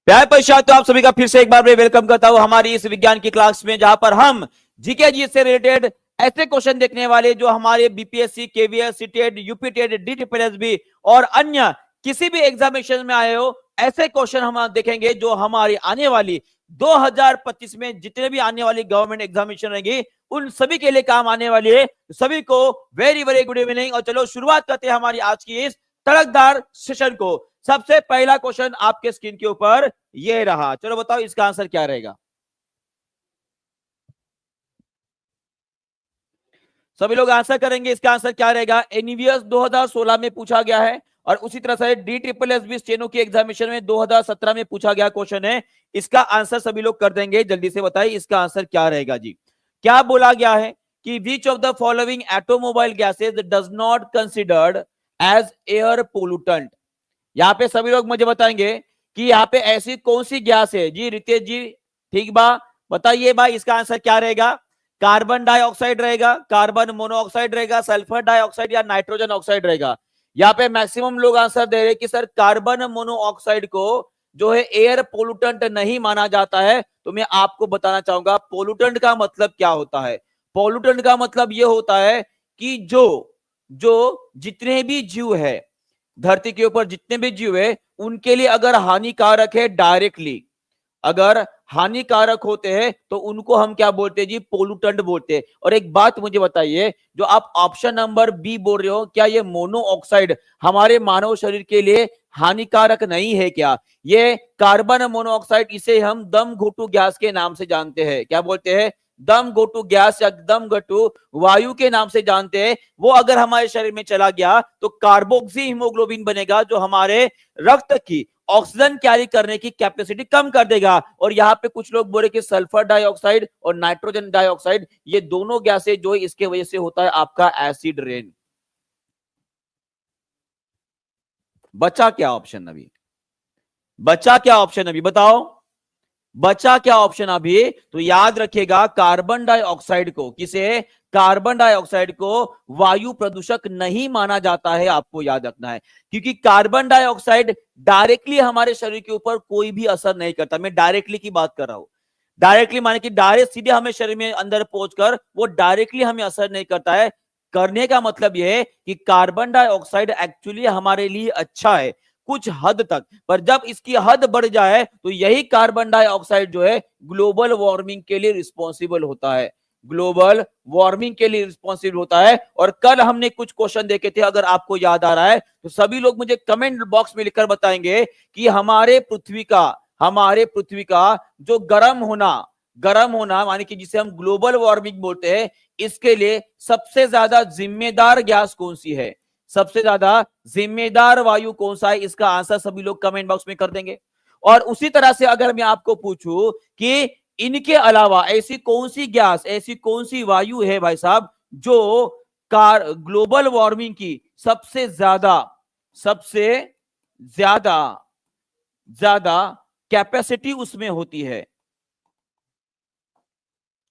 प्यारे पश्चात तो आप सभी का फिर से एक बार मैं वेलकम करता हूं हमारी इस विज्ञान की क्लास में, जहां पर हम जीके जी से रिलेटेड ऐसे क्वेश्चन देखने वाले जो हमारे बीपीएससी, केवीएस, सीटेट, यूपीटेट, डीटीपीएसबी और अन्य किसी भी एग्जामिनेशन में आए हो, ऐसे क्वेश्चन हम देखेंगे जो हमारी आने वाली 2025 में जितने भी आने वाली गवर्नमेंट एग्जामिनेशन रहेंगी उन सभी के लिए काम आने वाली है। सभी को वेरी वेरी गुड इवनिंग। और चलो शुरुआत करते हैं हमारी आज की इस तड़कदार सेशन को। सबसे पहला क्वेश्चन आपके स्क्रीन के ऊपर ये रहा। चलो बताओ इसका आंसर क्या रहेगा। सभी लोग आंसर करेंगे, इसका आंसर क्या रहेगा। एनवीएस 2016 में पूछा गया है और उसी तरह से DSSB स्टेनो की एग्जामिनेशन में 2017 में पूछा गया क्वेश्चन है। इसका आंसर सभी लोग कर देंगे, जल्दी से बताइए इसका आंसर क्या रहेगा जी। क्या बोला गया है कि which of the following automobile gases does not considered as air pollutant. यहां पे सभी लोग मुझे बताएंगे कि यहाँ पे ऐसी कौन सी गैस है जी। रितेश जी ठीक बा, बताइए भाई इसका आंसर क्या रहेगा। कार्बन डाइऑक्साइड रहेगा, कार्बन मोनोऑक्साइड रहेगा, सल्फर डाइऑक्साइड या नाइट्रोजन ऑक्साइड रहेगा। यहाँ पे मैक्सिमम लोग आंसर दे रहे कि सर कार्बन मोनोऑक्साइड को जो है एयर पोल्यूटेंट नहीं माना जाता है। तो मैं आपको बताना चाहूंगा पोल्यूटेंट का मतलब क्या होता है। पोल्यूटेंट का मतलब यह होता है कि जो जो जितने भी जीव है धरती के ऊपर, जितने भी जीव है उनके लिए अगर हानिकारक है डायरेक्टली, अगर हानिकारक होते हैं तो उनको हम क्या बोलते हैं जी, पोल्यूटेंट बोलते हैं। और एक बात मुझे बताइए, जो आप ऑप्शन नंबर बी बोल रहे हो, क्या ये मोनोऑक्साइड हमारे मानव शरीर के लिए हानिकारक नहीं है क्या। ये कार्बन मोनोऑक्साइड, इसे हम दम घोटू गैस के नाम से जानते हैं। क्या बोलते हैं, दम घोटू गैस या दम घोटू वायु के नाम से जानते हैं। वो अगर हमारे शरीर में चला गया तो कार्बोक्सी हीमोग्लोबिन बनेगा जो हमारे रक्त की ऑक्सीजन कैरी करने की कैपेसिटी कम कर देगा। और यहां पे कुछ लोग बोले कि सल्फर डाइऑक्साइड और नाइट्रोजन डाइऑक्साइड ये दोनों गैसें जो इसके वजह से होता है आपका एसिड रेन। बचा क्या ऑप्शन अभी, बचा क्या ऑप्शन अभी बताओ, बचा क्या ऑप्शन अभी। तो याद रखिएगा कार्बन डाइऑक्साइड को, किसे, कार्बन डाइऑक्साइड को वायु प्रदूषक नहीं माना जाता है। आपको याद रखना है क्योंकि कार्बन डाइऑक्साइड डायरेक्टली हमारे शरीर के ऊपर कोई भी असर नहीं करता। मैं डायरेक्टली की बात कर रहा हूं। डायरेक्टली माने कि डायरेक्ट सीधे हमें शरीर में अंदर पहुंचकर वो डायरेक्टली हमें असर नहीं करता है। करने का मतलब यह है कि कार्बन डाइऑक्साइड एक्चुअली हमारे लिए अच्छा है कुछ हद तक, पर जब इसकी हद बढ़ जाए तो यही कार्बन डाइऑक्साइड जो है ग्लोबल वार्मिंग के लिए रिस्पॉन्सिबल होता है, ग्लोबल वार्मिंग के लिए रिस्पॉन्सिबल होता है। और कल हमने कुछ क्वेश्चन देखे थे, अगर आपको याद आ रहा है तो सभी लोग मुझे कमेंट बॉक्स में लिखकर बताएंगे कि हमारे पृथ्वी का जो गर्म होना माने कि जिसे हम ग्लोबल वार्मिंग बोलते हैं, इसके लिए सबसे ज्यादा जिम्मेदार गैस कौन सी है, सबसे ज्यादा जिम्मेदार वायु कौन सा है। इसका आंसर सभी लोग कमेंट बॉक्स में कर देंगे। और उसी तरह से अगर मैं आपको पूछूं कि इनके अलावा ऐसी कौन सी गैस, ऐसी कौन सी वायु है भाई साहब जो ग्लोबल वार्मिंग की सबसे ज्यादा कैपेसिटी उसमें होती है।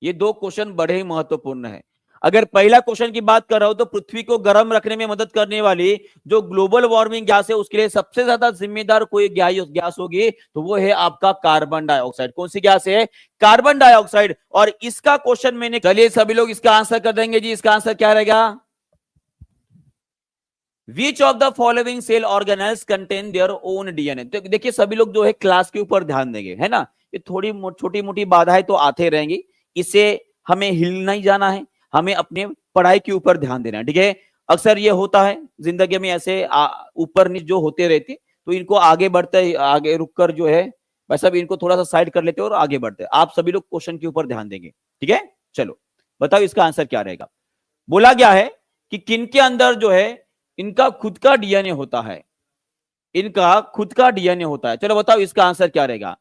ये दो क्वेश्चन बड़े ही महत्वपूर्ण है। अगर पहला क्वेश्चन की बात कर रहा हूं तो पृथ्वी को गर्म रखने में मदद करने वाली जो ग्लोबल वार्मिंग गैस है उसके लिए सबसे ज्यादा जिम्मेदार कोई गैस होगी तो वो है आपका कार्बन डाइऑक्साइड। कौन सी गैस है, कार्बन डाइऑक्साइड। और इसका क्वेश्चन मैंने, चलिए सभी लोग इसका आंसर कर देंगे जी। इसका आंसर क्या रहेगा, Which of the following cell organelles contain their own DNA। तो देखिए सभी लोग जो है क्लास के ऊपर ध्यान देंगे, है ना। ये थोड़ी छोटी मोटी बाधाएं तो आते रहेंगी, इसे हमें हिल नहीं जाना है, हमें अपने पढ़ाई के ऊपर ध्यान देना है, ठीक है। अक्सर ये होता है जिंदगी में, ऐसे ऊपर नीचे जो होते रहते, तो इनको आगे बढ़ते, आगे रुककर जो है भाई साहब इनको थोड़ा सा साइड कर लेते और आगे बढ़ते। आप सभी लोग क्वेश्चन के ऊपर ध्यान देंगे, ठीक है। चलो बताओ इसका आंसर क्या रहेगा। बोला गया है कि किनके अंदर जो है इनका खुद का डीएनए होता है, इनका खुद का डीएनए होता है। चलो बताओ इसका आंसर क्या रहेगा।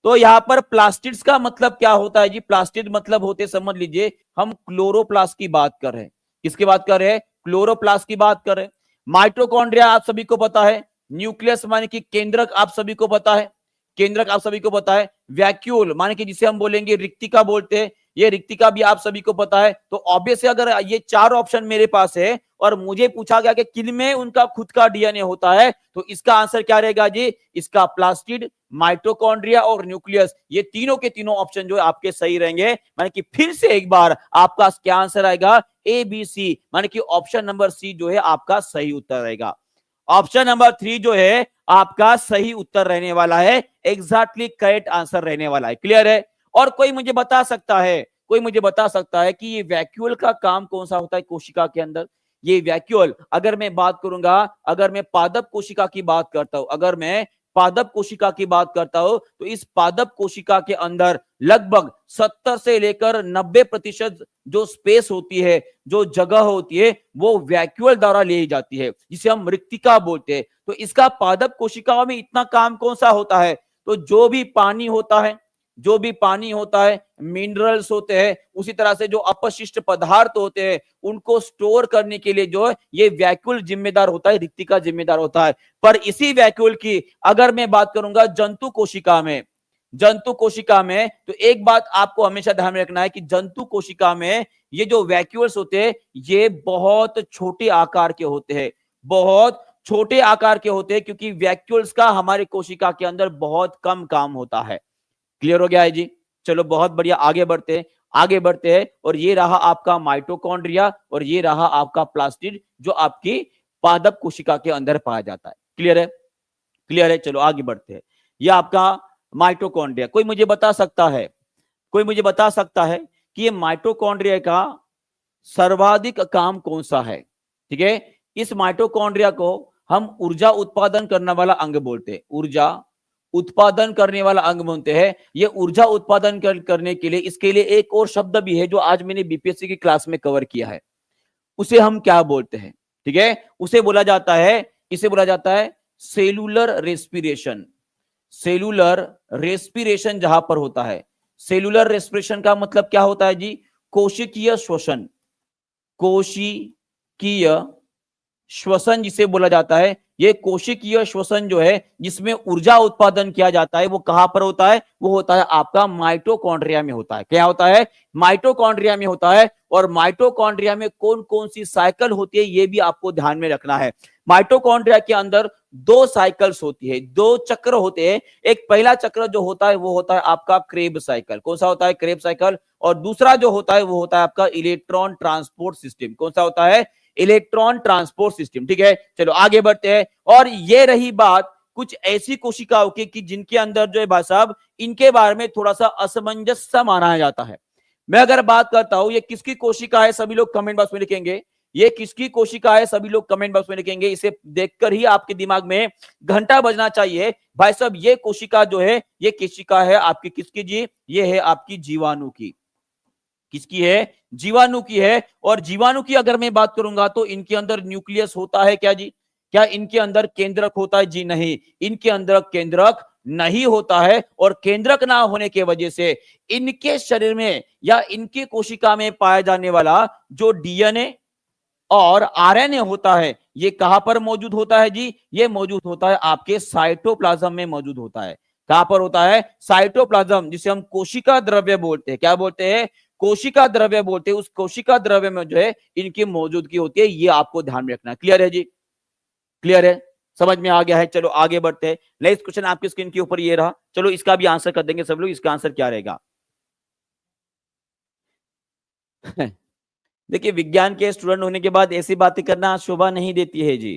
तो यहां पर प्लास्टिड्स का मतलब क्या होता है जी। प्लास्टिड मतलब होते, समझ लीजिए हम क्लोरोप्लास्ट की बात कर रहे हैं। किसकी बात कर रहे हैं, क्लोरोप्लास्ट की बात कर रहे हैं। माइटोकॉन्ड्रिया आप सभी को पता है, न्यूक्लियस माने कि केंद्रक आप सभी को पता है, केंद्रक आप सभी को पता है। वैक्यूल माने कि जिसे हम बोलेंगे रिक्तिका बोलते हैं, ये रिक्तिका भी आप सभी को पता है। तो ऑब्वियसली अगर ये 4 ऑप्शन मेरे पास है और मुझे पूछा गया कि किन में उनका खुद का डीएनए होता है, तो इसका आंसर क्या रहेगा जी? इसका प्लास्टिड, माइटोकॉन्ड्रिया और न्यूक्लियस, ये तीनों के तीनों ऑप्शन जो है आपके सही रहेंगे। माने कि फिर से एक बार आपका क्या आंसर आएगा? ए बी सी, माने कि ऑप्शन नंबर सी जो है आपका सही उत्तर रहेगा। ऑप्शन नंबर 3 जो है आपका सही उत्तर रहने वाला है, एग्जैक्टली करेक्ट आंसर रहने वाला है। क्लियर है? और कोई मुझे बता सकता है, कोई मुझे बता सकता है कि ये वैक्यूल का काम कौन सा होता है कोशिका के अंदर? ये वैक्यूल, अगर मैं बात करूंगा, अगर मैं पादप कोशिका की बात करता हूं, अगर मैं पादप कोशिका की बात करता हूं, तो इस पादप कोशिका के अंदर लगभग 70 से लेकर 90% जो स्पेस होती है, जो जगह होती है, वो वैक्यूल द्वारा ली जाती है, जिसे हम रिक्तिका बोलते हैं। तो इसका पादप कोशिकाओं में इतना काम कौन सा होता है? तो जो भी पानी होता है, जो भी पानी होता है, मिनरल्स होते हैं, उसी तरह से जो अपशिष्ट पदार्थ होते हैं, उनको स्टोर करने के लिए जो है ये वैक्यूल जिम्मेदार होता है, रिक्तिका जिम्मेदार होता है। पर इसी वैक्यूल की अगर मैं बात करूंगा जंतु कोशिका में, जंतु कोशिका में, तो एक बात आपको हमेशा ध्यान में रखना है कि जंतु कोशिका में ये जो वैक्यूल्स होते हैं, ये बहुत छोटे आकार के होते हैं, बहुत छोटे आकार के होते हैं, क्योंकि वैक्यूल्स का हमारे कोशिका के अंदर बहुत कम काम होता है। क्लियर हो गया है जी? चलो बहुत बढ़िया, आगे बढ़ते हैं, आगे बढ़ते हैं। और ये रहा आपका माइटोकॉन्ड्रिया और ये रहा आपका प्लास्टिड, जो आपकी पादप कोशिका के अंदर पाया जाता है। क्लियर है? क्लियर है? चलो आगे बढ़ते हैं। ये आपका माइटोकॉन्ड्रिया, कोई मुझे बता सकता है, कोई मुझे बता सकता है कि ये माइटोकॉन्ड्रिया का सर्वाधिक काम कौन सा है? ठीक है, इस माइटोकॉन्ड्रिया को हम ऊर्जा उत्पादन करने वाला अंग बोलते हैं, ऊर्जा उत्पादन करने वाला अंग बोलते हैं। ये ऊर्जा उत्पादन करने के लिए इसके लिए एक और शब्द भी है जो आज मैंने बीपीएससी की क्लास में कवर किया है, उसे हम क्या बोलते हैं? ठीक है, उसे बोला जाता है, इसे बोला जाता है सेलुलर रेस्पिरेशन। सेलुलर रेस्पिरेशन जहां पर होता है, सेलुलर रेस्पिरेशन का मतलब क्या होता है जी? कोशिकीय श्वसन, कोशिकीय श्वसन जिसे बोला जाता है। ये कोशिकीय श्वसन जो है जिसमें ऊर्जा उत्पादन किया जाता है, वो कहां पर होता है? वो होता है आपका माइटोकॉन्ड्रिया में होता है। क्या होता है? माइटोकॉन्ड्रिया में होता है। और माइटोकॉन्ड्रिया में कौन कौन सी साइकिल होती है ये भी आपको ध्यान में रखना है। माइटोकॉन्ड्रिया के अंदर 2 साइकिल्स होती है, 2 चक्र होते हैं। एक पहला चक्र जो होता है वो होता है आपका क्रेब्स साइकिल। कौन सा होता है? Krebs cycle. और दूसरा जो होता है वो होता है आपका इलेक्ट्रॉन ट्रांसपोर्ट सिस्टम। कौन सा होता है? Electron transport system. ठीक है, चलो आगे बढ़ते हैं। और ये रही बात कुछ ऐसी कोशिकाओं की कि जिनके अंदर जो है भाई साहब, इनके बारे में थोड़ा सा असमंजस माना जाता है। मैं अगर बात करता हूं ये किसकी कोशिका है, सभी लोग कमेंट बॉक्स में लिखेंगे। ये किसकी कोशिका है, सभी लोग कमेंट बॉक्स में लिखेंगे। इसे देखकर ही आपके दिमाग में घंटा बजना चाहिए भाई साहब, ये कोशिका जो है, ये कोशिका है आपकी किसकी जी? ये है आपकी जीवाणु की। किसकी है? जीवाणु की है। और जीवाणु की अगर मैं बात करूंगा तो इनके अंदर न्यूक्लियस होता है क्या जी? क्या इनके अंदर केंद्रक होता है? जी नहीं, इनके अंदर केंद्रक नहीं होता है। और केंद्रक ना होने के वजह से इनके शरीर में या इनके कोशिका में पाया जाने वाला जो डीएनए और आरएनए होता है, ये कहां पर मौजूद होता है जी? ये मौजूद होता है आपके साइटोप्लाज्म में मौजूद होता है। कहां पर होता है? साइटोप्लाज्म, जिसे हम कोशिका द्रव्य बोलते हैं। क्या बोलते हैं? कोशिका द्रव्य बोलते हैं। उस कोशिका द्रव्य में जो है इनकी मौजूदगी होती है, ये आपको ध्यान में रखना है। क्लियर है जी? क्लियर है? समझ में आ गया है? चलो आगे बढ़ते हैं। नेक्स्ट क्वेश्चन आपकी स्क्रीन के ऊपर ये रहा, चलो इसका भी आंसर कर देंगे सब लोग। इसका आंसर क्या रहेगा? देखिए, विज्ञान के स्टूडेंट होने के बाद ऐसी बातें करना शोभा नहीं देती है जी।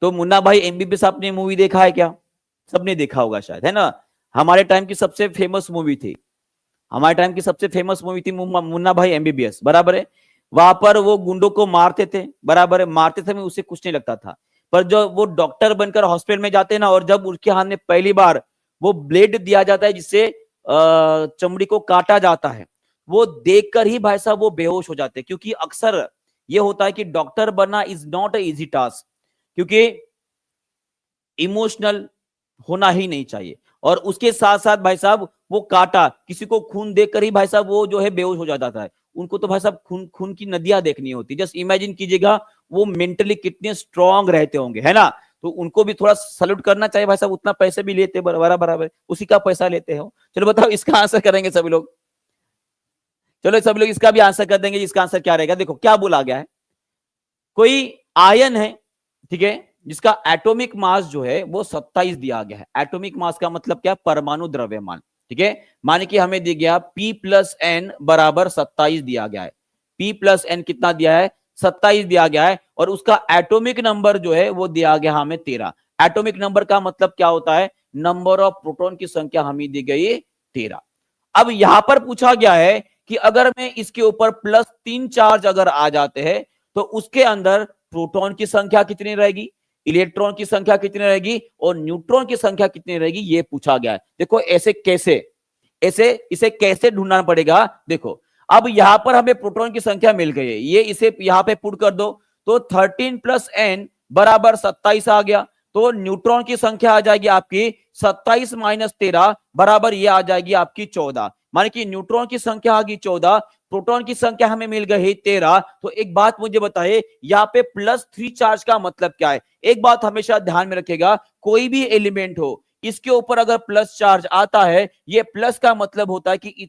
तो मुन्ना भाई एमबीबीएस आपने मूवी देखा है क्या? सबने देखा होगा शायद, है ना? हमारे टाइम की सबसे फेमस मूवी थी, हमारे टाइम की सबसे फेमस मूवी थी मुन्ना भाई एमबीबीएस, बराबर है? वहां पर वो गुंडों को मारते थे, बराबर है? मारते थे, उसे कुछ नहीं लगता था। पर जब वो डॉक्टर बनकर हॉस्पिटल में जाते ना, और जब उनके हाथ में पहली बार वो ब्लेड दिया जाता है जिससे चमड़ी को काटा जाता है, वो देखकर ही भाई साहब वो बेहोश हो जाते हैं। क्योंकि अक्सर ये होता है कि डॉक्टर बनना is not a easy task, क्योंकि इमोशनल होना ही नहीं चाहिए। और उसके साथ साथ भाई साहब वो काटा, किसी को खून देखकर ही भाई साहब वो जो है बेहोश हो जाता है। उनको तो भाई साहब खून खून की नदियां देखनी होती। जस्ट इमेजिन कीजिएगा वो मेंटली कितने स्ट्रांग रहते होंगे, है ना? तो उनको भी थोड़ा सल्यूट करना चाहिए भाई साहब, उतना पैसे भी लेते बराबर उसी का पैसा लेते हो। चलो बताओ इसका आंसर करेंगे सभी लोग, चलो सभी लोग इसका भी आंसर कर देंगे। इसका आंसर क्या रहेगा, देखो क्या बोला गया है, कोई आयन है, ठीक है, जिसका एटॉमिक मास जो है वो 27 दिया गया है। एटॉमिक मास का मतलब क्या, परमाणु द्रव्यमान, ठीक है। माने कि हमें दिया गया P प्लस एन बराबर 27 दिया गया है। P प्लस एन कितना दिया है, 27 दिया गया है, और उसका एटॉमिक नंबर जो है वो दिया गया हमें 13। एटॉमिक नंबर का मतलब क्या होता है, नंबर ऑफ प्रोटॉन की संख्या हमें दी गई 13। अब यहां पर पूछा गया है कि अगर मैं इसके ऊपर +3 चार्ज अगर आ जाते हैं तो उसके अंदर प्रोटॉन की संख्या कितनी रहेगी, इलेक्ट्रॉन की संख्या कितनी रहेगी और न्यूट्रॉन की संख्या कितनी रहेगी, ये पूछा गया है। देखो ऐसे कैसे, ऐसे इसे कैसे ढूंढना पड़ेगा, देखो अब यहां पर हमें प्रोटॉन की संख्या मिल गई है, ये इसे यहां पे पुट कर दो, तो 13 प्लस एन बराबर 27 आ गया। तो न्यूट्रॉन की संख्या आ जाएगी आपकी 27 माइनस 13 बराबर ये आ जाएगी आपकी 14। माने कि न्यूट्रॉन की संख्या आ गई 14, प्रोटॉन की संख्या हमें मिल गई 13। तो एक बात मुझे बताइए, यहाँ पे +3 चार्ज का मतलब क्या है। एक बात हमेशा ध्यान में रखेगा, कोई भी एलिमेंट हो इसके ऊपर अगर प्लस चार्ज आता है, ये प्लस का मतलब होता है कि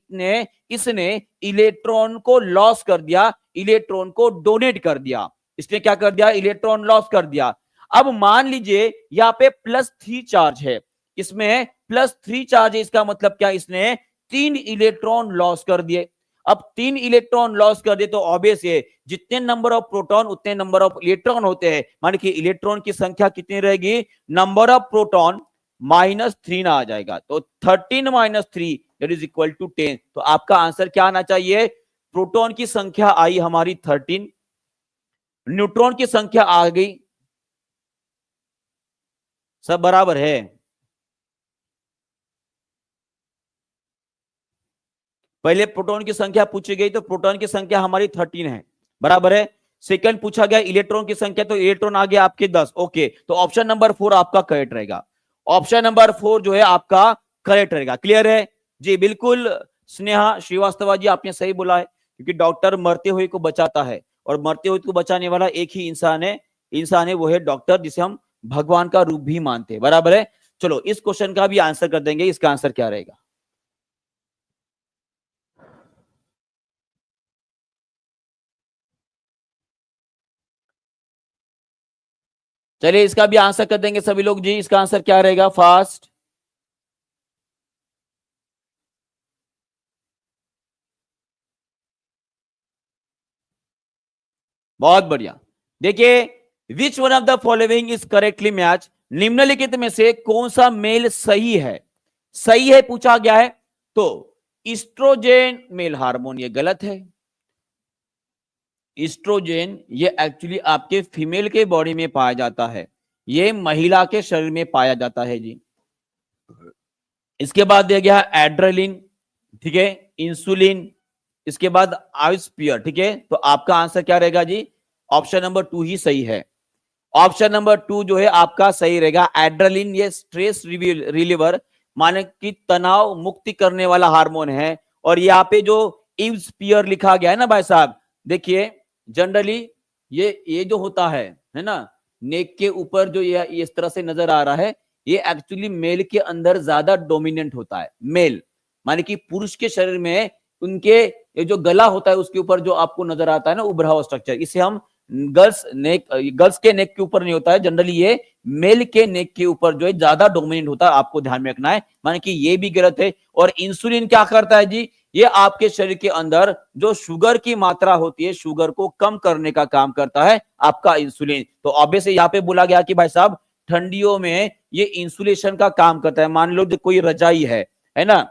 इसने इलेक्ट्रॉन को लॉस कर दिया, इलेक्ट्रॉन को डोनेट कर दिया। इसने क्या कर दिया, इलेक्ट्रॉन लॉस कर दिया। अब मान लीजिए यहाँ पे +3 चार्ज है, इसमें +3 चार्ज है, इसका मतलब क्या, इसने 3 इलेक्ट्रॉन लॉस कर दिए। अब 3 इलेक्ट्रॉन लॉस कर दिए तो ऑब्वियस है जितने नंबर ऑफ प्रोटॉन उतने नंबर ऑफ इलेक्ट्रॉन होते हैं। माने कि इलेक्ट्रॉन की संख्या कितनी रहेगी, नंबर ऑफ प्रोटॉन -3 ना आ जाएगा, तो 13 minus 3 that is equal to 10। तो आपका आंसर क्या आना चाहिए, प्रोटॉन की संख्या आई हमारी 13, न्यूट्रॉन की संख्या आ गई, सब बराबर है। पहले प्रोटॉन की संख्या पूछी गई तो प्रोटॉन की संख्या हमारी 13 है, बराबर है। सेकंड पूछा गया इलेक्ट्रॉन की संख्या, तो इलेक्ट्रॉन आ गया आपके 10। ओके, तो ऑप्शन नंबर 4 आपका करेक्ट रहेगा। ऑप्शन नंबर 4 जो है आपका करेक्ट रहेगा। क्लियर है जी, बिल्कुल स्नेहा श्रीवास्तव जी आपने सही बोला है, क्योंकि डॉक्टर मरते हुए को बचाता है, और मरते हुए को बचाने वाला एक ही इंसान है, वो है डॉक्टर, जिसे हम भगवान का रूप भी मानते हैं, बराबर है। चलो इस क्वेश्चन का भी आंसर कर देंगे, इसका आंसर क्या रहेगा। चलिए इसका भी आंसर कर देंगे सभी लोग जी, इसका आंसर क्या रहेगा, फास्ट। बहुत बढ़िया। देखिए, which one of the following is correctly match, निम्नलिखित में से कौन सा मेल सही है, सही है पूछा गया है। तो ईस्ट्रोजेन मेल हार्मोन ये गलत है। ईस्ट्रोजेन ये एक्चुअली आपके फीमेल के बॉडी में पाया जाता है, ये महिला के शरीर में पाया जाता है जी। इसके बाद दिया गया है एड्रेलिन, ठीक है, इंसुलिन, इसके बाद आइसपियर, ठीक है। तो आपका आंसर क्या रहेगा जी, ऑप्शन नंबर 2 ही सही है। ऑप्शन नंबर 2 जो है आपका सही रहेगा। एड्रेलिन ये स्ट्रेस रिलीवर माने कि तनाव मुक्ति करने वाला हार्मोन है। और यहाँ पे जो इव्सपियर लिखा गया है ना भाई साहब, देखिए जनरली ये जो होता है ना, नेक के ऊपर जो ये इस तरह से नजर आ रहा है, ये एक्चुअली मेल के अंदर ज्यादा डोमिनेंट होता है। मेल माने कि पुरुष के शरीर में उनके ये जो गला होता है उसके ऊपर जो आपको नजर आता है ना उभरा हुआ स्ट्रक्चर, इसे हम गर्ल्स के नेक के ऊपर नहीं होता है, जनरली ये मेल के नेक के ऊपर जो है ज्यादा डोमिनेंट होता है, आपको ध्यान में रखना है। माने कि ये भी गलत है। और इंसुलिन क्या करता है जी, ये आपके शरीर के अंदर जो शुगर की मात्रा होती है, शुगर को कम करने का काम करता है आपका इंसुलिन। तो ऑब्वियसली यहाँ पे बोला गया कि भाई साहब ठंडियों में ये इंसुलेशन का काम करता है। मान लो जो कोई रजाई है ना,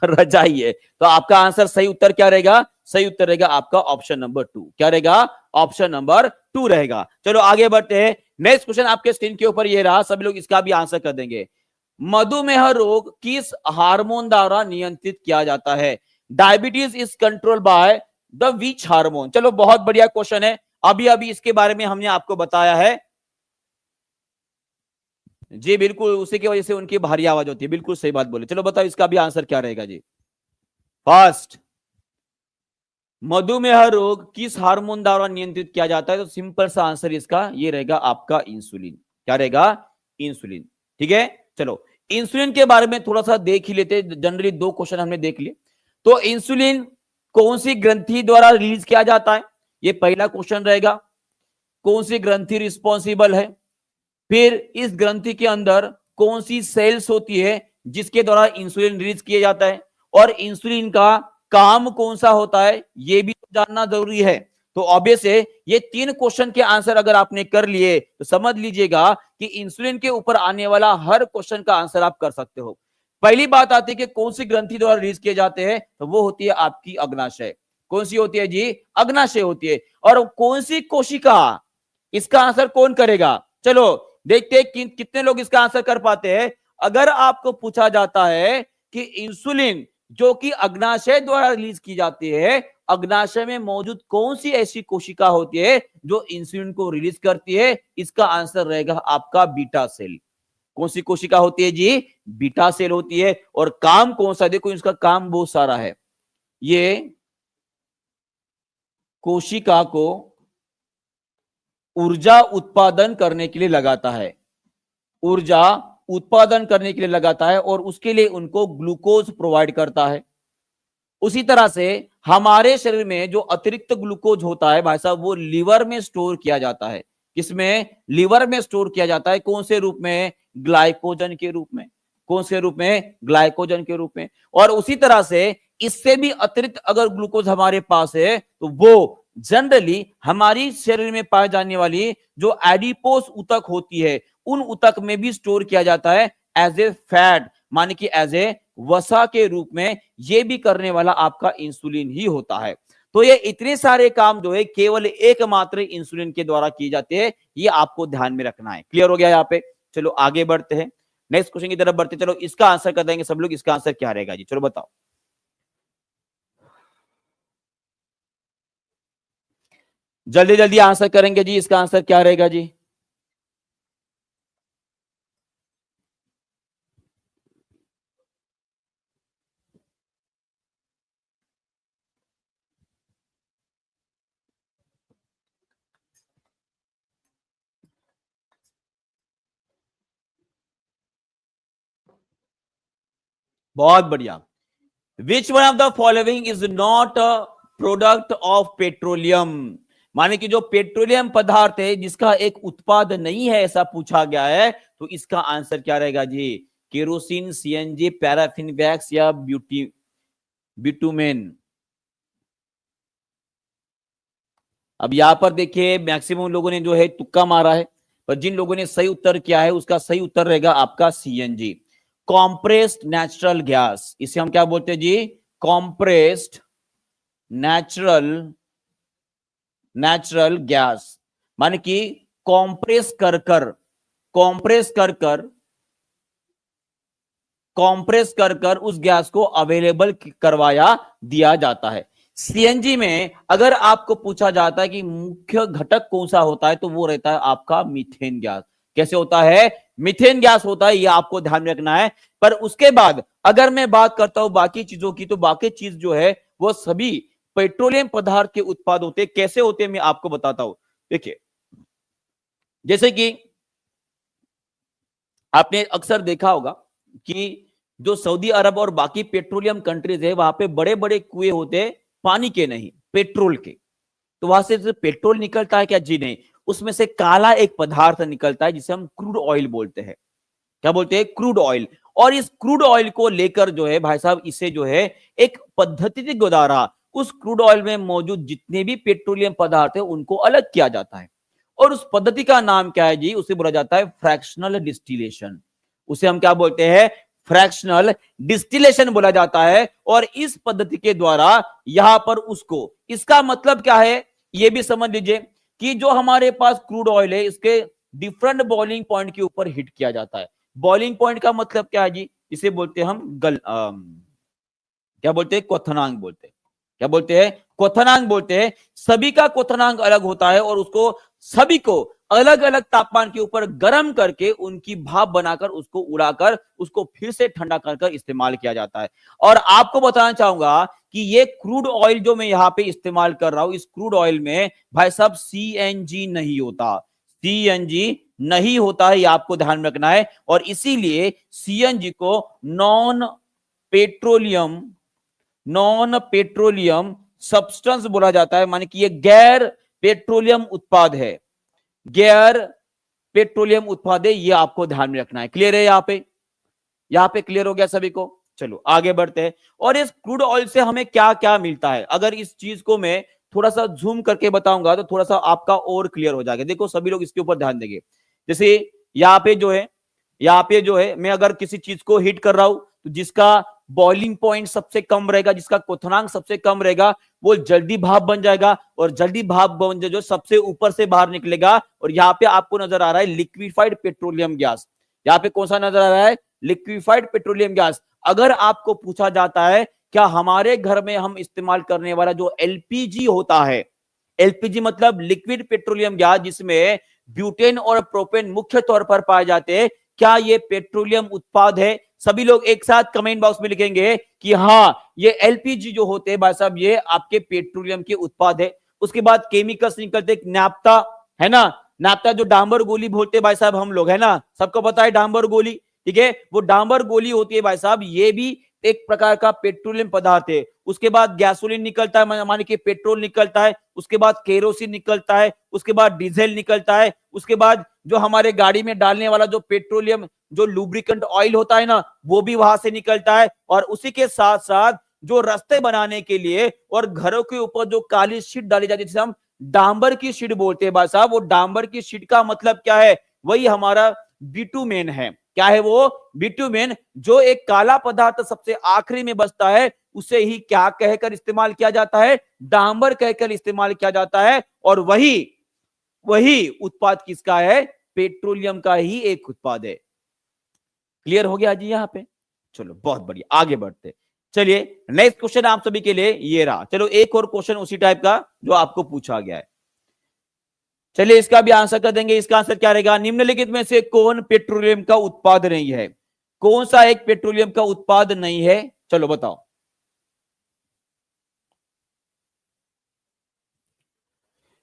रजाई है, तो आपका आंसर सही उत्तर क्या रहेगा, सही उत्तर रहेगा आपका ऑप्शन नंबर 2। क्या रहेगा, ऑप्शन नंबर 2 रहेगा। चलो आगे बढ़ते हैं। नेक्स्ट क्वेश्चन आपके स्क्रीन के ऊपर ये रहा, सभी लोग इसका भी आंसर कर देंगे। मधुमेह रोग किस हार्मोन द्वारा नियंत्रित किया जाता है, diabetes is control by the which hormone. चलो बहुत बढ़िया क्वेश्चन है, अभी अभी इसके बारे में हमने आपको बताया है जी, बिल्कुल उसी की वजह से उनकी भारी आवाज होती है, बिल्कुल सही बात बोले। चलो बताओ इसका भी आंसर क्या रहेगा जी, फास्ट। मधुमेह रोग किस हार्मोन द्वारा नियंत्रित किया जाता है, तो सिंपल सा आंसर इसका ये रहेगा आपका इंसुलिन। क्या रहेगा? इंसुलिन। ठीक है, चलो इंसुलिन के बारे में थोड़ा सा देख ही लेते। जनरली 2 क्वेश्चन हमने देख लिए। तो इंसुलिन कौन सी ग्रंथि द्वारा रिलीज किया जाता है, ये पहला क्वेश्चन रहेगा। कौन सी ग्रंथि रिस्पॉन्सिबल है, फिर इस ग्रंथि के अंदर कौन सी सेल्स होती है जिसके द्वारा इंसुलिन रिलीज किया जाता है, और इंसुलिन का काम कौन सा होता है, यह भी जानना जरूरी है। तो ऑब्वियस है ये 3 क्वेश्चन के आंसर अगर आपने कर लिए तो समझ लीजिएगा कि इंसुलिन के ऊपर आने वाला हर क्वेश्चन का आंसर आप कर सकते हो। पहली बात आती है कि कौन सी ग्रंथि द्वारा रिलीज किए जाते हैं, तो वो होती है आपकी अग्नाशय। कौन सी होती है जी? अग्नाशय होती है। और कौन सी कोशिका, इसका आंसर कौन करेगा? चलो देखते हैं कितने लोग इसका आंसर कर पाते हैं। अगर आपको पूछा जाता है कि इंसुलिन जो कि अग्नाशय द्वारा रिलीज की जाती है, अग्नाशय में मौजूद कौन सी ऐसी कोशिका होती है जो इंसुलिन को रिलीज करती है, इसका आंसर रहेगा आपका बीटा सेल। कौन सी कोशिका होती है जी? बीटा सेल होती है। और काम कौन सा? देखो इसका काम बहुत सारा है। ये कोशिका को ऊर्जा उत्पादन करने के लिए लगाता है, ऊर्जा उत्पादन करने के लिए लगाता है, और उसके लिए उनको ग्लूकोज प्रोवाइड करता है। उसी तरह से हमारे शरीर में जो अतिरिक्त ग्लूकोज होता है भाई साहब, वो लीवर में स्टोर किया जाता है। किसमें? लीवर में स्टोर किया जाता है। कौन से रूप में? ग्लाइकोजन के रूप में। कौन से रूप में? ग्लाइकोजन के रूप में। और उसी तरह से इससे भी अतिरिक्त अगर ग्लूकोज हमारे पास है तो वो जनरली हमारी शरीर में पाए जाने वाली जो एडिपोस ऊतक होती है, उन ऊतक में भी स्टोर किया जाता है एज ए फैट, माने कि एज ए वसा के रूप में। ये भी करने वाला आपका इंसुलिन ही होता है। तो ये इतने सारे काम जो है केवल एकमात्र इंसुलिन के द्वारा किए जाते हैं, ये आपको ध्यान में रखना है। क्लियर हो गया यहाँ पे? चलो आगे बढ़ते हैं, नेक्स्ट क्वेश्चन की तरफ बढ़ते। चलो इसका आंसर कर देंगे सब लोग। इसका आंसर क्या रहेगा जी? चलो बताओ, जल्दी जल्दी आंसर करेंगे जी। इसका आंसर क्या रहेगा जी? बहुत बढ़िया। Which one of the following is not a product of petroleum, माने कि जो पेट्रोलियम पदार्थ है जिसका एक उत्पाद नहीं है, ऐसा पूछा गया है। तो इसका आंसर क्या रहेगा जी? केरोसिन, सीएनजी, पैराफिन वैक्स या बिटुमेन। अब यहां पर देखिए मैक्सिमम लोगों ने जो है तुक्का मारा है, पर जिन लोगों ने सही उत्तर किया है उसका सही उत्तर रहेगा आपका सीएनजी, कॉम्प्रेस्ड नेचुरल गैस। इसे हम क्या बोलते हैं जी? कॉम्प्रेस्ड नेचुरल गैस, माने कि कॉम्प्रेस कर कर उस गैस को अवेलेबल करवाया दिया जाता है। सीएनजी में अगर आपको पूछा जाता है कि मुख्य घटक कौन सा होता है, तो वो रहता है आपका मीथेन गैस। कैसे होता है? मीथेन गैस होता है, ये आपको ध्यान में रखना है। पर उसके बाद अगर मैं बात करता हूं बाकी चीजों की, तो बाकी चीज जो है वो सभी पेट्रोलियम पदार्थ के उत्पाद होते हैं। कैसे होते हैं मैं आपको बताता हूं। देखिए, जैसे कि आपने अक्सर देखा होगा कि जो सऊदी अरब और बाकी पेट्रोलियम कंट्रीज है, वहां पे बड़े बड़े कुएं होते हैं, पानी के नहीं, पेट्रोल के। तो वहां से पेट्रोल निकलता है क्या जी? नहीं, उसमें से काला एक पदार्थ निकलता है जिसे हम क्रूड ऑयल बोलते हैं। क्या बोलते हैं? Crude oil. और इस क्रूड ऑयल को लेकर जो है भाई साहब, इसे जो है एक पद्धति के द्वारा उस क्रूड ऑयल में मौजूद जितने भी पेट्रोलियम पदार्थ है उनको अलग किया जाता है। और उस पद्धति का नाम क्या है जी? उसे बोला जाता है फ्रैक्शनल डिस्टिलेशन। उसे हम क्या बोलते हैं? फ्रैक्शनल डिस्टिलेशन बोला जाता है। और इस पद्धति के द्वारा यहां पर उसको, इसका मतलब क्या है ये भी समझ लीजिए कि जो हमारे पास क्रूड ऑयल है इसके डिफरेंट बॉइलिंग पॉइंट के ऊपर हीट किया जाता है। बॉइलिंग पॉइंट का मतलब क्या है जी? इसे बोलते हैं हम क्या बोलते हैं? क्वथनांक बोलते हैं। क्या बोलते हैं? क्वथनांक बोलते हैं। सभी का क्वथनांक अलग होता है और उसको सभी को अलग अलग तापमान के ऊपर गर्म करके उनकी भाप बनाकर उसको उड़ाकर उसको फिर से ठंडा कर इस्तेमाल किया जाता है। और आपको बताना चाहूंगा कि ये क्रूड ऑयल जो मैं यहां पे इस्तेमाल कर रहा हूं, इस क्रूड ऑयल में भाई साहब सीएनजी नहीं होता। सीएनजी नहीं होता है, ये आपको ध्यान में रखना है। और इसीलिए सीएनजी को नॉन पेट्रोलियम सब्सटेंस बोला जाता है, माने कि ये गैर पेट्रोलियम उत्पाद है, गैर पेट्रोलियम उत्पाद है, ये आपको ध्यान में रखना है। क्लियर है? यहां पे क्लियर हो गया सभी को? चलो आगे बढ़ते हैं। और इस क्रूड ऑयल से हमें क्या क्या मिलता है, अगर इस चीज को मैं थोड़ा सा जूम करके बताऊंगा तो थोड़ा सा आपका और क्लियर हो जाएगा। देखो सभी लोग इसके ऊपर ध्यान देंगे। जैसे यहाँ पे जो है मैं अगर किसी चीज को हिट कर रहा हूं तो जिसका बॉइलिंग पॉइंट सबसे कम रहेगा, जिसका क्वथनांक सबसे कम रहेगा, वो जल्दी भाप बन जाएगा, और जल्दी भाप बन जो सबसे ऊपर से बाहर निकलेगा। और यहाँ पे आपको नजर आ रहा है लिक्विफाइड पेट्रोलियम गैस। यहाँ पे कौन सा नजर आ रहा है? Liquefied petroleum gas. अगर आपको पूछा जाता है क्या हमारे घर में हम इस्तेमाल करने वाला जो एलपीजी होता है, एलपीजी मतलब लिक्विड पेट्रोलियम गैस, जिसमें ब्यूटेन और प्रोपेन मुख्य तौर पर पाए जाते हैं, क्या ये पेट्रोलियम उत्पाद है? सभी लोग एक साथ कमेंट बॉक्स में लिखेंगे कि हाँ, ये एलपीजी जो होते हैं भाई साहब, ये आपके पेट्रोलियम के उत्पाद है। उसके बाद केमिकल्स निकलते, नैप्था है ना, नैप्था जो डांबर गोली बोलते हैं भाई साहब हम लोग, है ना, सबको पता है डांबर गोली, ठीक है, वो डांबर गोली होती है भाई साहब, ये भी एक प्रकार का पेट्रोलियम पदार्थ है। उसके बाद गैसोलीन निकलता है, माने कि पेट्रोल निकलता है। उसके बाद केरोसिन निकलता है। उसके बाद डीजल निकलता है। उसके बाद जो हमारे गाड़ी में डालने वाला जो पेट्रोलियम जो लुब्रिकेंट ऑयल होता है ना, वो भी वहां से निकलता है। और उसी के साथ साथ जो रास्ते बनाने के लिए और घरों के ऊपर जो काली शीट डाली जाती है, जिसे हम डांबर की शीट बोलते हैं भाई साहब, वो डांबर की शीट का मतलब क्या है? वही हमारा बिटुमेन है। क्या है वो? बिटुमेन, जो एक काला पदार्थ सबसे आखिरी में बचता है, उसे ही क्या कहकर इस्तेमाल किया जाता है? डांबर कहकर इस्तेमाल किया जाता है। और वही उत्पाद किसका है? पेट्रोलियम का ही एक उत्पाद है। क्लियर हो गया जी यहां पे? चलो बहुत बढ़िया, आगे बढ़ते। चलिए नेक्स्ट क्वेश्चन आप सभी के लिए ये रहा। चलो एक और क्वेश्चन उसी टाइप का जो आपको पूछा गया है, चलिए इसका भी आंसर कर देंगे। इसका आंसर क्या रहेगा? निम्नलिखित में से कौन पेट्रोलियम का उत्पाद नहीं है? कौन सा एक पेट्रोलियम का उत्पाद नहीं है? चलो बताओ।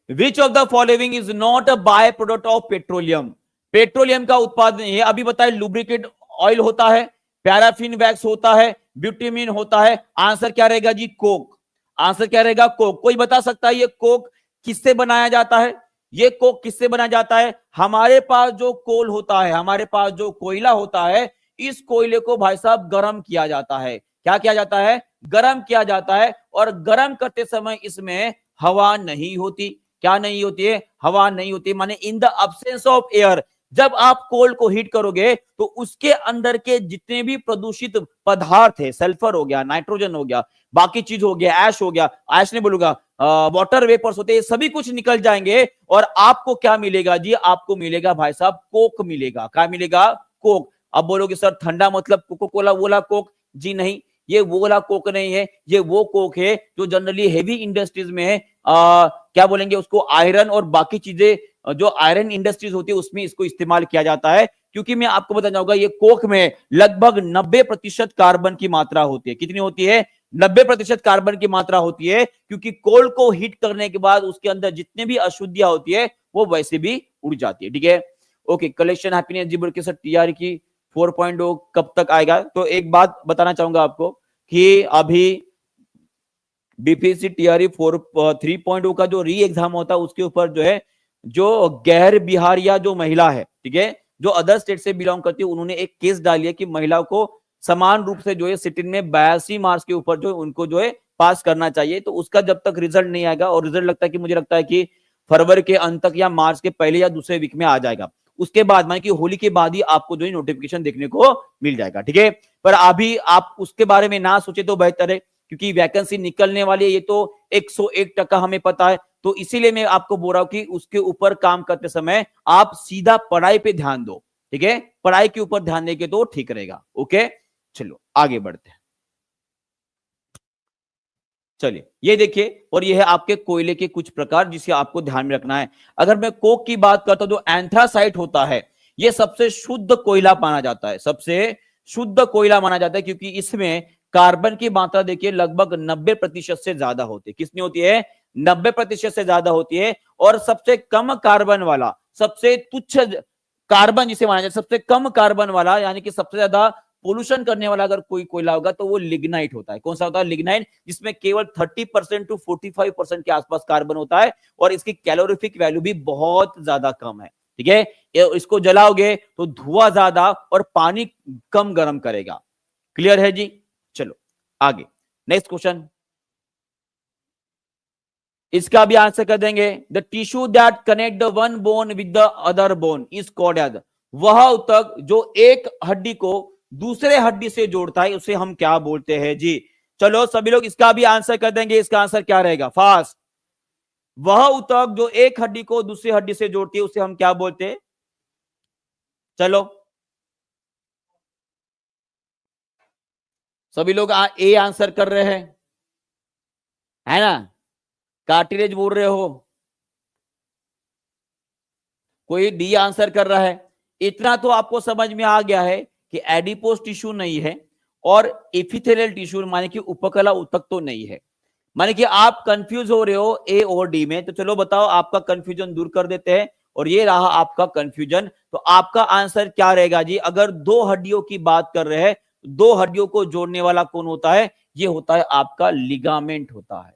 विच of the following is not a by product of petroleum? Petroleum का उत्पाद नहीं है। अभी बताए लुब्रिकेट ऑयल होता है, पैराफिन वैक्स होता है, ब्यूटेमिन होता है। आंसर क्या रहेगा जी? कोक। आंसर क्या रहेगा? कोक। कोई बता सकता है ये कोक किससे बनाया जाता है? ये कोक किससे बनाया जाता है? हमारे पास जो कोल होता है, हमारे पास जो कोयला होता है, इस कोयले को भाई साहब गर्म किया जाता है। क्या किया जाता है? गर्म किया जाता है। और गर्म करते समय इसमें हवा नहीं होती। क्या नहीं होती है? हवा नहीं होती। माने in the absence of air, जब आप कोल को हीट करोगे तो उसके अंदर के जितने भी प्रदूषित पदार्थ है, सल्फर हो गया, नाइट्रोजन हो गया, बाकी चीज हो गया, ऐश हो गया, ऐश नहीं बोलूंगा, वाटर वेपर्स होते हैं, सभी कुछ निकल जाएंगे। और आपको क्या मिलेगा जी? आपको मिलेगा भाई साहब कोक मिलेगा। क्या मिलेगा? कोक। अब बोलोगे सर ठंडा मतलब कोको कोला वाला कोक? जी नहीं, ये वो वाला कोक नहीं है। ये वो कोक है जो जनरली हेवी इंडस्ट्रीज में है, क्या बोलेंगे उसको, आयरन और बाकी चीजें, जो आयरन इंडस्ट्रीज होती है उसमें इसको इस्तेमाल किया जाता है। क्योंकि मैं आपको बताना चाहूंगा, ये कोक में लगभग 90% कार्बन की मात्रा होती है। कितनी होती है? 90% कार्बन की मात्रा होती है। क्योंकि कोल को हीट करने के बाद उसके अंदर जितने भी अशुद्धियां होती है वो वैसे भी उड़ जाती है। ठीक है, ओके। कलेक्शन हैप्पीनेस जी बोल के सर टीआर की 4.0 कब तक आएगा? तो एक बात बताना चाहूंगा आपको कि अभी बीपीएससी टीआरई 3.0 का जो री एग्जाम होता है उसके ऊपर जो है, जो गैर बिहारिया जो महिला है, ठीक है, जो अदर स्टेट से बिलोंग करती है, उन्होंने एक केस डाली है कि महिलाओं को समान रूप से जो है सिटिंग में 82 मार्क्स के ऊपर जो उनको जो है पास करना चाहिए। तो उसका जब तक रिजल्ट नहीं आएगा, और रिजल्ट लगता है कि मुझे लगता है कि फरवरी के अंत तक या मार्च के पहले या दूसरे वीक में आ जाएगा। उसके बाद माने कि होली के बाद ही आपको जो है नोटिफिकेशन देखने को मिल जाएगा। ठीक है, पर अभी आप उसके बारे में ना सोचे तो बेहतर है, क्योंकि वैकेंसी निकलने वाली है, ये तो 101% हमें पता है। तो इसीलिए मैं आपको बोल रहा हूं कि उसके ऊपर काम करते समय आप सीधा पढ़ाई पे ध्यान दो। ठीक है, पढ़ाई के ऊपर ध्यान देके तो ठीक रहेगा। ओके, चलो आगे बढ़ते हैं। चलिए ये देखिए, और ये है आपके कोयले के कुछ प्रकार जिसे आपको ध्यान में रखना है। अगर मैं कोक की बात करता हूं तो एंथ्रासाइट होता है, ये सबसे शुद्ध कोयला माना जाता है, सबसे शुद्ध कोयला माना जाता है, क्योंकि इसमें कार्बन की मात्रा देखिए लगभग 90% से ज्यादा होती है। कितनी होती है? 90% से ज्यादा होती है। और सबसे कम कार्बन वाला, सबसे तुच्छ कार्बन जिसे माना जाए सबसे कम कार्बन वाला, यानी कि सबसे ज्यादा पोल्यूशन करने वाला अगर कोई कोयला होगा तो वो लिग्नाइट होता है। कौन सा होता है? लिग्नाइट, जिसमें केवल 30% टू 45% के आसपास कार्बन होता है और इसकी कैलोरीफिक वैल्यू भी बहुत ज्यादा कम है। ठीक है, इसको जलाओगे तो धुआं ज्यादा और पानी कम गर्म करेगा। क्लियर है जी? चलो आगे नेक्स्ट क्वेश्चन, इसका भी आंसर कर देंगे। The tissue that connect the one bone with the other bone is called as, वह ऊतक जो एक हड्डी को दूसरे हड्डी से जोड़ता है उसे हम क्या बोलते हैं जी? चलो सभी लोग इसका भी आंसर कर देंगे। इसका आंसर क्या रहेगा? फास्ट। वह ऊतक जो एक हड्डी को दूसरी हड्डी से जोड़ती है उसे हम क्या बोलते हैं? चलो सभी लोग ए आंसर कर रहे हैं, है ना? कार्टिलेज बोल रहे हो, कोई डी आंसर कर रहा है। इतना तो आपको समझ में आ गया है कि एडिपोज टिश्यू नहीं है और एपिथेलियल टिश्यू माने कि उपकला ऊतक तो नहीं है। माने कि आप कंफ्यूज हो रहे हो ए और डी में, तो चलो बताओ आपका कंफ्यूजन दूर कर देते हैं। और ये रहा आपका कंफ्यूजन। तो आपका आंसर क्या रहेगा जी? अगर दो हड्डियों की बात कर रहे हैं, दो हड्डियों को जोड़ने वाला कौन होता है? ये होता है आपका लिगामेंट होता है।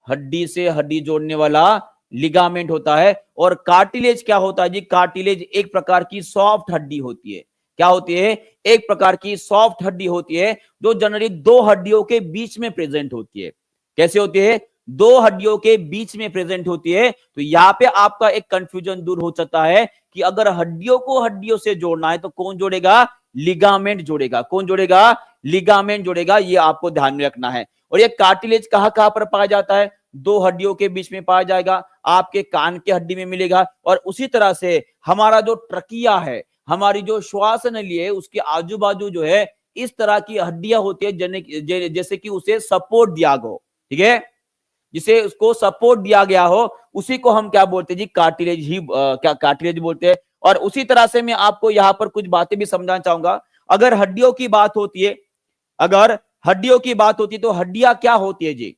हड्डी से हड्डी जोड़ने वाला लिगामेंट होता है। और कार्टिलेज क्या होता है जी? कार्टिलेज एक प्रकार की सॉफ्ट हड्डी होती है। क्या होती है? एक प्रकार की सॉफ्ट हड्डी होती है जो जनरली दो हड्डियों के बीच में प्रेजेंट होती है। कैसे होती है? दो हड्डियों के बीच में प्रेजेंट होती है। तो यहां पे आपका एक कंफ्यूजन दूर हो जाता है कि अगर हड्डियों को हड्डियों से जोड़ना है तो कौन जोड़ेगा? लिगामेंट जोड़ेगा। कौन जोड़ेगा? लिगामेंट जोड़ेगा। ये आपको ध्यान में रखना है। और ये कार्टिलेज कहां कहां पर पाया जाता है? दो हड्डियों के बीच में पाया जाएगा, आपके कान के हड्डी में मिलेगा। और उसी तरह से हमारा जो ट्रकिया है, हमारी जो श्वास नली है, उसके आजू बाजू जो है इस तरह की हड्डियां होती है जैसे कि उसे सपोर्ट दिया गया। ठीक है, जिसे उसको सपोर्ट दिया गया हो उसी को हम क्या बोलते हैं जी? कार्टिलेज ही क्या कार्टिलेज बोलते हैं। और उसी तरह से मैं आपको यहां पर कुछ बातें भी समझाना चाहूंगा। अगर हड्डियों की बात होती है, अगर हड्डियों की बात होती है तो हड्डियां क्या होती है जी?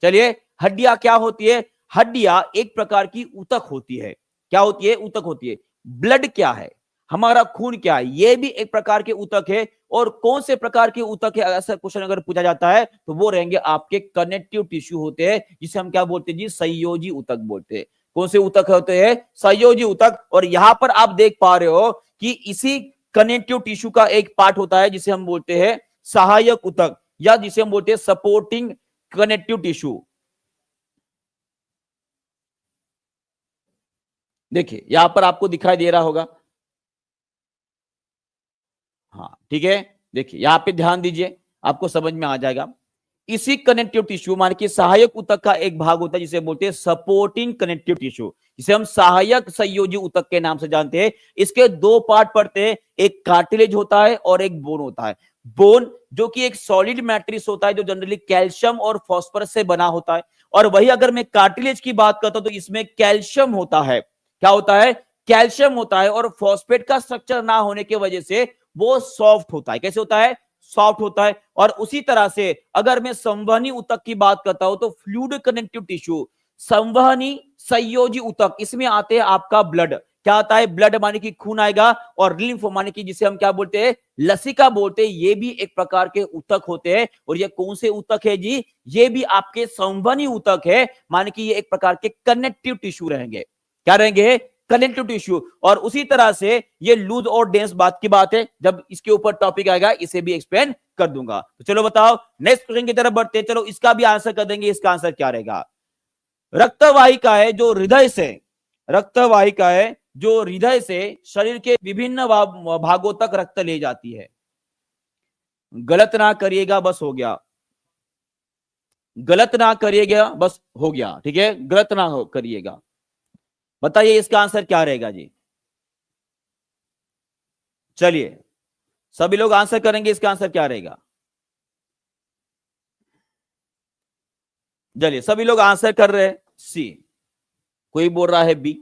चलिए, हड्डियां क्या होती है? हड्डियां एक प्रकार की ऊतक होती है। क्या होती है? ऊतक होती है। ब्लड क्या है? हमारा खून क्या है? ये भी एक प्रकार के ऊतक है। और कौन से प्रकार के ऊतक है ऐसा क्वेश्चन अगर पूछा जाता है तो वो रहेंगे आपके कनेक्टिव टिश्यू होते हैं, जिसे हम क्या बोलते हैं जी? संयोजी ऊतक बोलते हैं। कौन से ऊतक होते हैं? संयोजी ऊतक। और यहां पर आप देख पा रहे हो कि इसी कनेक्टिव टिश्यू का एक पार्ट होता है जिसे हम बोलते हैं सहायक ऊतक, या जिसे हम बोलते हैं सपोर्टिंग कनेक्टिव टिश्यू। देखिए यहां पर आपको दिखाई दे रहा होगा। हाँ ठीक है, देखिए यहां पे ध्यान दीजिए, आपको समझ में आ जाएगा। इसी कनेक्टिव टिश्यू मान के सहायक ऊतक का एक भाग होता है जिसे बोलते हैं सपोर्टिंग कनेक्टिव टिश्यू, जिसे हम सहायक संयोजी ऊतक के नाम से जानते हैं। इसके दो पार्ट पड़ते हैं, एक कार्टिलेज होता है और एक बोन होता है। बोन जो कि एक सॉलिड मैट्रिक्स होता है जो जनरली कैल्शियम और फास्फोरस से बना होता है। और वही अगर मैं कार्टिलेज की बात करता हूं तो इसमें कैल्शियम होता है। क्या होता है? कैल्शियम होता है। और फॉस्फेट का स्ट्रक्चर ना होने की वजह से वो सॉफ्ट होता है। कैसे होता है? सॉफ्ट होता है। और उसी तरह से अगर मैं संवहनी ऊतक की बात करता हूं तो फ्लूइड कनेक्टिव टिश्यू, संवहनी संयोजी ऊतक, इसमें आते हैं आपका ब्लड। क्या आता है? ब्लड माने कि खून आएगा। और लिम्फ माने कि जिसे हम क्या बोलते हैं? लसिका बोलते हैं। ये भी एक प्रकार के ऊतक होते हैं। और ये कौन से ऊतक है जी? ये भी आपके संवहनी ऊतक है, माने कि ये एक प्रकार के कनेक्टिव टिश्यू रहेंगे। क्या रहेंगे? Connective tissue. और उसी तरह से ये लूज और डेंस बात की बात है, जब इसके ऊपर टॉपिक आएगा इसे भी एक्सप्लेन कर दूंगा। तो चलो बताओ नेक्स्ट क्वेश्चन की तरफ बढ़ते हैं। चलो इसका भी आंसर कर देंगे। इसका आंसर क्या रहेगा? रक्तवाहिका है जो हृदय से, रक्तवाहिका है जो हृदय से शरीर के विभिन्न भागों तक रक्त ले जाती है। गलत ना करिएगा, बस हो गया। गलत ना करिएगा, बस हो गया। ठीक है, गलत ना करिएगा। बताइए इसका आंसर क्या रहेगा जी? चलिए सभी लोग आंसर करेंगे, इसका आंसर क्या रहेगा? चलिए सभी लोग आंसर कर रहे हैं सी, कोई बोल रहा है बी,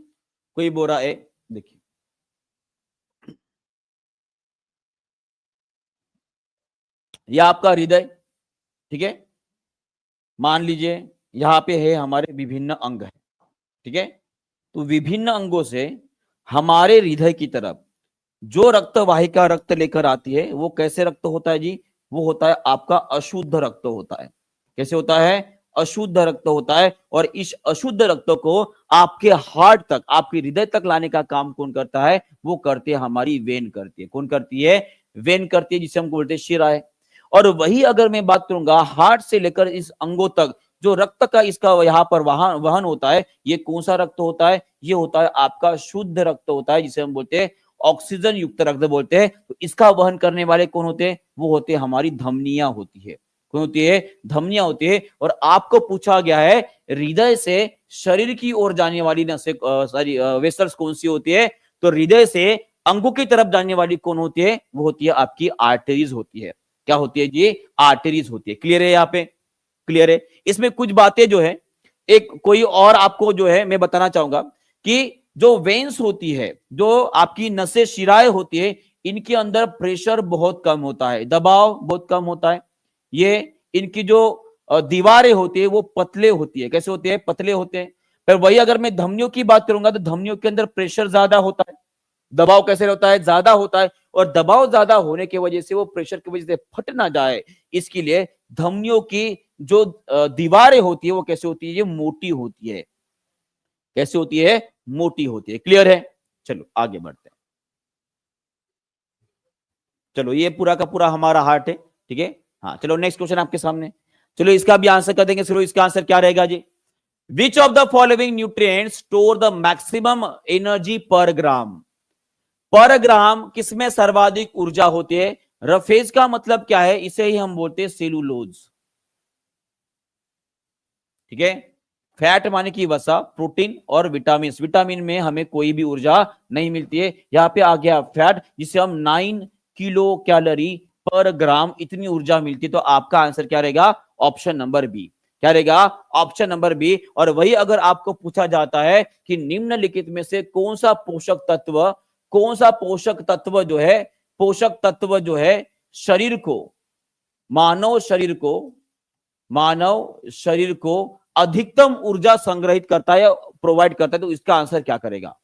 कोई बोल रहा है ए। देखिए यह आपका हृदय, ठीक है, मान लीजिए यहां पे है हमारे विभिन्न अंग है। ठीक है, तो विभिन्न अंगों से हमारे हृदय की तरफ जो रक्त वाहिका रक्त लेकर आती है वो कैसे रक्त होता है जी? वो होता है आपका अशुद्ध रक्त होता है। कैसे होता है? अशुद्ध रक्त होता है। और इस अशुद्ध रक्त को आपके हार्ट तक, आपके हृदय तक लाने का काम कौन करता है? वो करती है हमारी वेन करती है। कौन करती है? वेन करती है, जिसे हम बोलते हैं शिराएं। और वही अगर मैं बात करूंगा हार्ट से लेकर इस अंगों तक जो रक्त का इसका यहाँ पर वहन होता है, ये कौन सा रक्त होता है? ये होता है आपका शुद्ध रक्त होता है, जिसे हम बोलते हैं ऑक्सीजन युक्त रक्त बोलते हैं। तो इसका वहन करने वाले कौन होते हैं? वो होते हैं हमारी धमनियां होती है। कौन होती है? धमनियां होती है। और आपको पूछा गया है हृदय से शरीर की ओर जाने वाली नसें सारी वेसल्स कौन सी होती है? तो हृदय से अंगों की तरफ जाने वाली कौन होती है? वो होती है आपकी आर्टरीज होती है। क्या होती है जी? आर्टरीज होती है। क्लियर है? यहाँ पे क्लियर है? इसमें कुछ बातें जो है एक कोई और आपको जो है मैं बताना चाहूंगा कि जो वेन्स होती है, जो आपकी नसें शिराएं होती है, इनके अंदर प्रेशर बहुत कम होता है, दबाव बहुत कम होता है। ये इनकी जो दीवारें होती है वो पतले होती है। कैसे होते हैं? पतले होते हैं। पर वही अगर मैं धमनियों की बात करूंगा तो धमनियों के अंदर प्रेशर ज्यादा होता है, दबाव कैसे होता है? ज्यादा होता है। और दबाव ज्यादा होने की वजह से वो प्रेशर की वजह से फट ना जाए, इसके लिए धमनियों की जो दीवारें होती है वो कैसे होती है? ये मोटी होती है। कैसे होती है? मोटी होती है। क्लियर है? चलो आगे बढ़ते हैं। चलो ये पूरा का पूरा हमारा हार्ट है, ठीक है। हाँ चलो नेक्स्ट क्वेश्चन आपके सामने। चलो इसका भी आंसर कर देंगे। चलो इसका आंसर क्या रहेगा जी? Which of the following nutrient store the maximum energy per gram? पर ग्राम किसमें सर्वाधिक ऊर्जा होती है? रफेज का मतलब क्या है? इसे ही हम बोलते हैं सेलुलोज, ठीक है। फैट माने की वसा, प्रोटीन और विटामिन। विटामिन में हमें कोई भी ऊर्जा नहीं मिलती है। यहाँ पे आ गया फैट, जिसे हम 9 किलो कैलोरी पर ग्राम इतनी ऊर्जा मिलती है। तो आपका आंसर क्या रहेगा? Option number B. क्या रहेगा? Option number B. और वही अगर आपको पूछा जाता है कि निम्नलिखित में से कौन सा पोषक तत्व जो है, पोषक तत्व जो है शरीर को, मानव शरीर को अधिकतम ऊर्जा संग्रहित करता है, प्रोवाइड करता है, तो इसका आंसर क्या करेगा?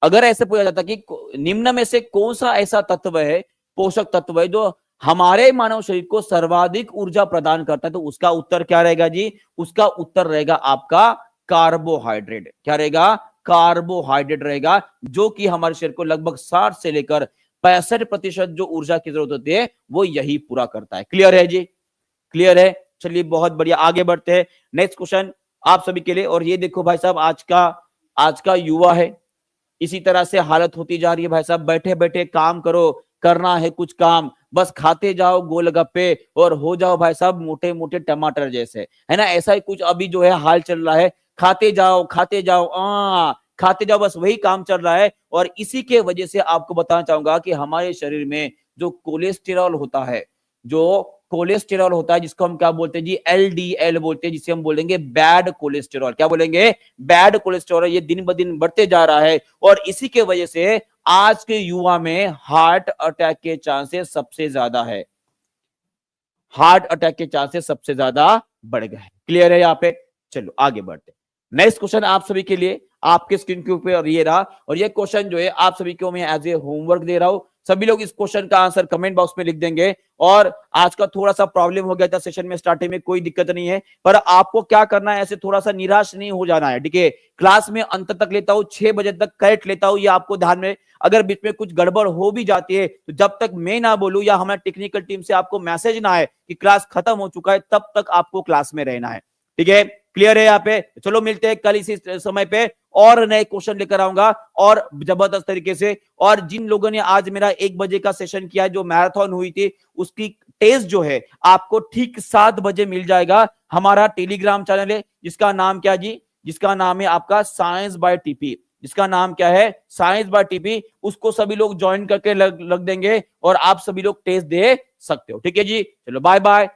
अगर ऐसे पूछा जाता कि निम्न में से कौन सा ऐसा तत्व है, पोषक तत्व है जो हमारे मानव शरीर को सर्वाधिक ऊर्जा प्रदान करता है, तो उसका उत्तर क्या रहेगा जी? उसका उत्तर रहेगा आपका कार्बोहाइड्रेट। क्या रहेगा? कार्बोहाइड्रेट रहेगा, जो कि हमारे शरीर को लगभग 60 से लेकर 65% जो ऊर्जा की जरूरत होती है वो यही पूरा करता है। क्लियर है जी? क्लियर है? चलिए बहुत बढ़िया, आगे बढ़ते हैं। नेक्स्ट क्वेश्चन आप सभी के लिए। और ये देखो भाई साहब, आज का युवा है, इसी तरह से हालत होती जा रही है भाई साहब। बैठे बैठे काम करो, करना है कुछ काम, बस खाते जाओ गोलगप्पे और हो जाओ भाई साहब मोटे मोटे टमाटर जैसे, है ना। ऐसा ही कुछ अभी जो है हाल चल रहा है। खाते जाओ खाते जाओ, बस वही काम चल रहा है। और इसी के वजह से आपको बताना चाहूंगा कि हमारे शरीर में जो कोलेस्टेरॉल होता है, जिसको हम क्या बोलते हैं जी? LDL बोलते हैं, जिसे हम बोलेंगे बैड कोलेस्टेरॉल। क्या बोलेंगे? Bad cholesterol. ये दिन ब दिन बढ़ते जा रहा है और इसी के वजह से आज के युवा में हार्ट अटैक के चांसेस सबसे ज्यादा है। हार्ट अटैक के चांसेस सबसे ज्यादा बढ़ गए हैं। क्लियर है यहाँ पे? चलो आगे बढ़ते। नेक्स्ट क्वेश्चन आप सभी के लिए, आपके स्क्रीन के ऊपर ये रहा। और ये क्वेश्चन जो है आप सभी को मैं एज ए होमवर्क दे रहा हूं। सभी लोग इस क्वेश्चन का आंसर कमेंट बॉक्स में लिख देंगे। और आज का थोड़ा सा प्रॉब्लम हो गया था सेशन में स्टार्टिंग में, कोई दिक्कत नहीं है, पर आपको क्या करना है, ऐसे थोड़ा सा निराश नहीं हो जाना है, ठीक है। क्लास में अंत तक लेता हूं, 6 बजे तक करेक्ट लेता हूं, ये आपको ध्यान में। अगर बीच में कुछ गड़बड़ हो भी जाती है तो जब तक मैं ना बोलूं या हमारे टेक्निकल टीम से आपको मैसेज ना आए कि क्लास खत्म हो चुका है, तब तक आपको क्लास में रहना है, ठीक है। क्लियर है यहाँ पे? चलो मिलते हैं कल इसी समय पे, और नए क्वेश्चन लेकर आऊंगा और जबरदस्त तरीके से। और जिन लोगों ने आज मेरा 1 बजे का सेशन किया, जो मैराथन हुई थी, उसकी टेस्ट जो है आपको ठीक 7 बजे मिल जाएगा। हमारा टेलीग्राम चैनल है, जिसका नाम क्या जी? जिसका नाम है आपका साइंस बाय टीपी। जिसका नाम क्या है? Science by TP. उसको सभी लोग ज्वाइन करके लग देंगे और आप सभी लोग टेस्ट दे सकते हो, ठीक है जी। चलो बाय बाय।